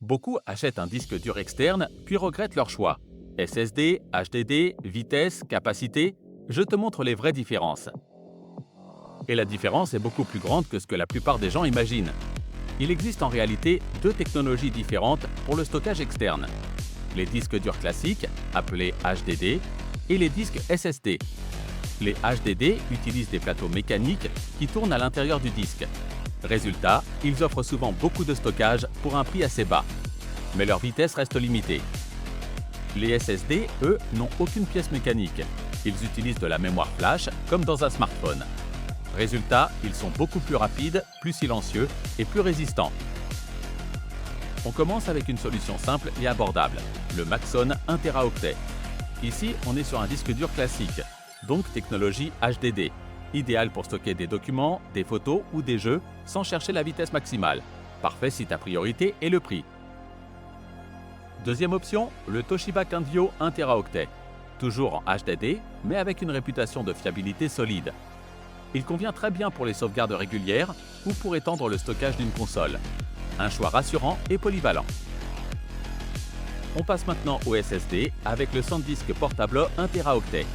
Beaucoup achètent un disque dur externe, puis regrettent leur choix. SSD, HDD, vitesse, capacité, je te montre les vraies différences. Et la différence est beaucoup plus grande que ce que la plupart des gens imaginent. Il existe en réalité deux technologies différentes pour le stockage externe. Les disques durs classiques, appelés HDD, et les disques SSD. Les HDD utilisent des plateaux mécaniques qui tournent à l'intérieur du disque. Résultat, ils offrent souvent beaucoup de stockage pour un prix assez bas. Mais leur vitesse reste limitée. Les SSD, eux, n'ont aucune pièce mécanique. Ils utilisent de la mémoire flash, comme dans un smartphone. Résultat, ils sont beaucoup plus rapides, plus silencieux et plus résistants. On commence avec une solution simple et abordable, le Maxon 1 Teraoctet. Ici, on est sur un disque dur classique, donc technologie HDD, idéal pour stocker des documents, des photos ou des jeux sans chercher la vitesse maximale. Parfait si ta priorité est le prix. Deuxième option, le Toshiba Kendio 1 Teraoctet. Toujours en HDD, mais avec une réputation de fiabilité solide. Il convient très bien pour les sauvegardes régulières ou pour étendre le stockage d'une console. Un choix rassurant et polyvalent. On passe maintenant au SSD avec le SanDisk Portable 1 Teraoctet.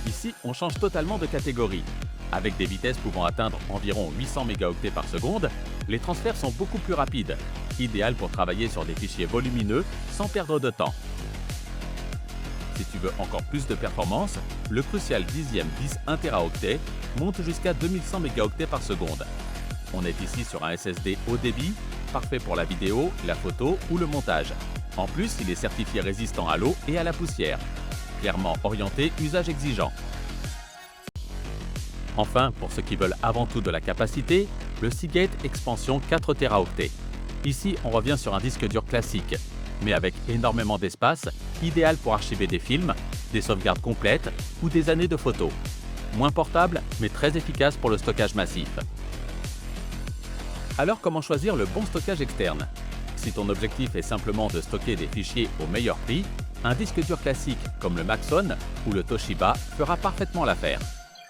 Ici, on change totalement de catégorie. Avec des vitesses pouvant atteindre environ 800 mégaoctets par seconde, les transferts sont beaucoup plus rapides, idéal pour travailler sur des fichiers volumineux sans perdre de temps. Si tu veux encore plus de performance, le Crucial 10e 10 1 Teraoctet monte jusqu'à 2100 mégaoctets par seconde. On est ici sur un SSD haut débit, parfait pour la vidéo, la photo ou le montage. En plus, il est certifié résistant à l'eau et à la poussière. Clairement orienté usage exigeant. Enfin, pour ceux qui veulent avant tout de la capacité, le Seagate Expansion 4 Teraoctet. Ici, on revient sur un disque dur classique, mais avec énormément d'espace, idéal pour archiver des films, des sauvegardes complètes ou des années de photos. Moins portable, mais très efficace pour le stockage massif. Alors comment choisir le bon stockage externe? Si ton objectif est simplement de stocker des fichiers au meilleur prix, un disque dur classique comme le Maxon ou le Toshiba fera parfaitement l'affaire.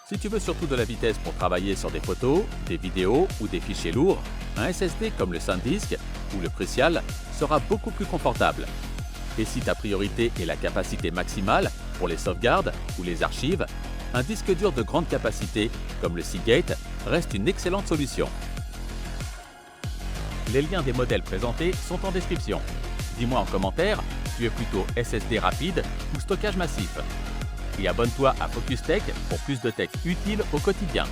Si tu veux surtout de la vitesse pour travailler sur des photos, des vidéos ou des fichiers lourds, un SSD comme le SanDisk ou le Crucial sera beaucoup plus confortable. Et si ta priorité est la capacité maximale pour les sauvegardes ou les archives, un disque dur de grande capacité comme le Seagate reste une excellente solution. Les liens des modèles présentés sont en description. Dis-moi en commentaire, tu es plutôt SSD rapide ou stockage massif? Et abonne-toi à Focus Tech pour plus de tech utile au quotidien.